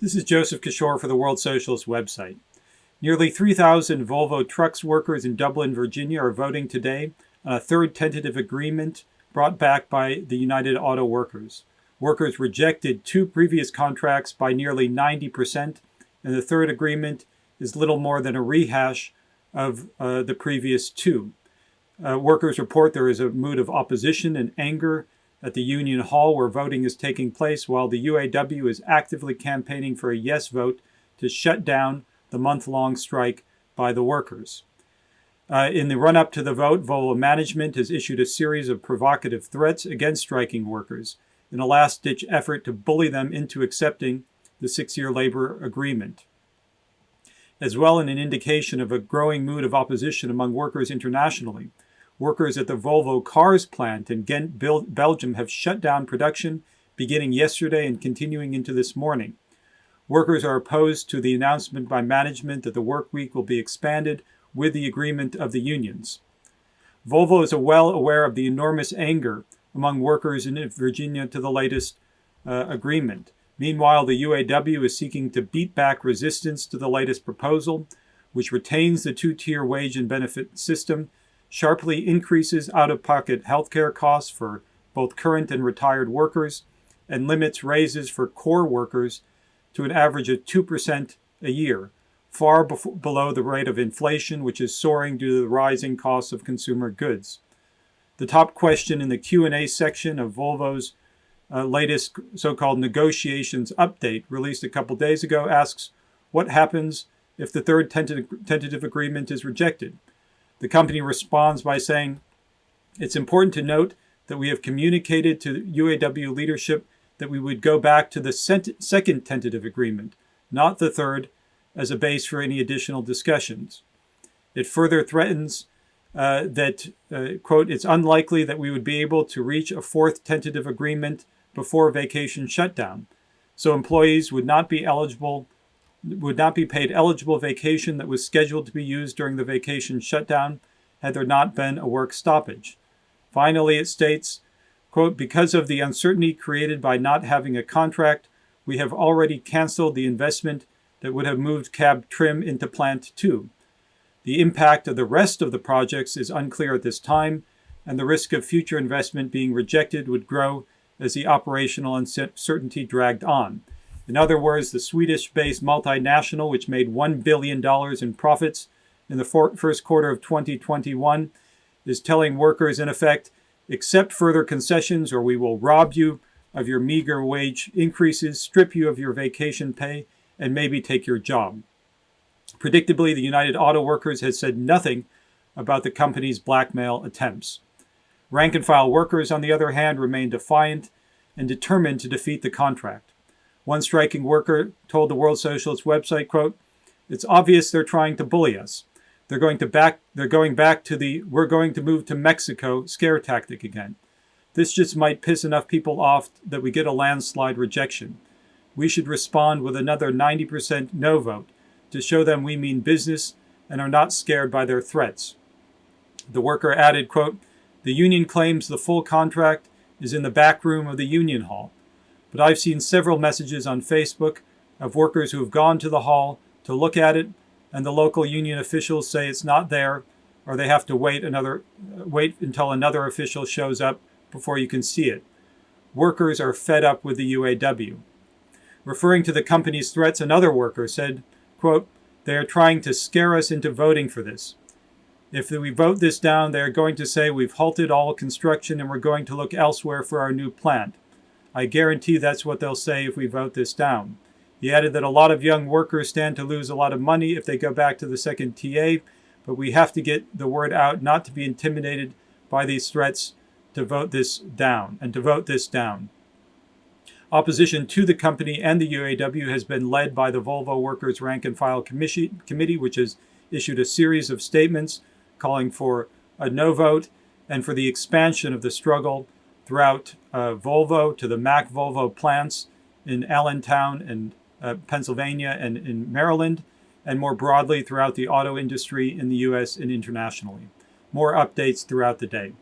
This is Joseph Kishore for the World Socialist website. Nearly 3,000 Volvo Trucks workers in Dublin, Virginia are voting today on a third tentative agreement brought back by the United Auto Workers. Workers rejected two previous contracts by nearly 90%, and the third agreement is little more than a rehash of the previous two. Workers report there is a mood of opposition and anger at the Union Hall where voting is taking place, while the UAW is actively campaigning for a yes vote to shut down the month-long strike by the workers. In the run-up to the vote, Volvo management has issued a series of provocative threats against striking workers in a last-ditch effort to bully them into accepting the 6-year labor agreement. As well, in an indication of a growing mood of opposition among workers internationally, workers at the Volvo cars plant in Ghent, Belgium have shut down production beginning yesterday and continuing into this morning. Workers are opposed to the announcement by management that the work week will be expanded with the agreement of the unions. Volvo is well aware of the enormous anger among workers in Virginia to the latest agreement. Meanwhile, the UAW is seeking to beat back resistance to the latest proposal, which retains the two-tier wage and benefit system, sharply increases out-of-pocket healthcare costs for both current and retired workers, and limits raises for core workers to an average of 2% a year, far below the rate of inflation, which is soaring due to the rising costs of consumer goods. The top question in the Q&A section of Volvo's latest so-called negotiations update, released a couple days ago, asks, what happens if the third tentative agreement is rejected? The company responds by saying, it's important to note that we have communicated to UAW leadership that we would go back to the second tentative agreement, not the third, as a base for any additional discussions. It further threatens that, quote, it's unlikely that we would be able to reach a fourth tentative agreement before vacation shutdown, so employees would not be paid eligible vacation that was scheduled to be used during the vacation shutdown had there not been a work stoppage. Finally, it states, quote, because of the uncertainty created by not having a contract, we have already canceled the investment that would have moved cab trim into Plant 2. The impact of the rest of the projects is unclear at this time, and the risk of future investment being rejected would grow as the operational uncertainty dragged on. In other words, the Swedish-based multinational, which made $1 billion in profits in the first quarter of 2021, is telling workers, in effect, accept further concessions or we will rob you of your meager wage increases, strip you of your vacation pay, and maybe take your job. Predictably, the United Auto Workers has said nothing about the company's blackmail attempts. Rank-and-file workers, on the other hand, remain defiant and determined to defeat the contract. One striking worker told the World Socialist website, quote, it's obvious they're trying to bully us. They're going back to the we're going to move to Mexico scare tactic again. This just might piss enough people off that we get a landslide rejection. We should respond with another 90% no vote to show them we mean business and are not scared by their threats. The worker added, quote, the union claims the full contract is in the back room of the union hall. But I've seen several messages on Facebook of workers who have gone to the hall to look at it, and the local union officials say it's not there, or they have to wait until another official shows up before you can see it. Workers are fed up with the UAW. Referring to the company's threats, another worker said, quote, they are trying to scare us into voting for this. If we vote this down, they are going to say we've halted all construction and we're going to look elsewhere for our new plant. I guarantee that's what they'll say if we vote this down. He added that a lot of young workers stand to lose a lot of money if they go back to the second TA, but we have to get the word out not to be intimidated by these threats to vote this down. Opposition to the company and the UAW has been led by the Volvo Workers Rank and File Committee, which has issued a series of statements calling for a no vote and for the expansion of the struggle throughout Volvo to the Mack Volvo plants in Allentown and Pennsylvania and in Maryland, and more broadly throughout the auto industry in the U.S. and internationally. More updates throughout the day.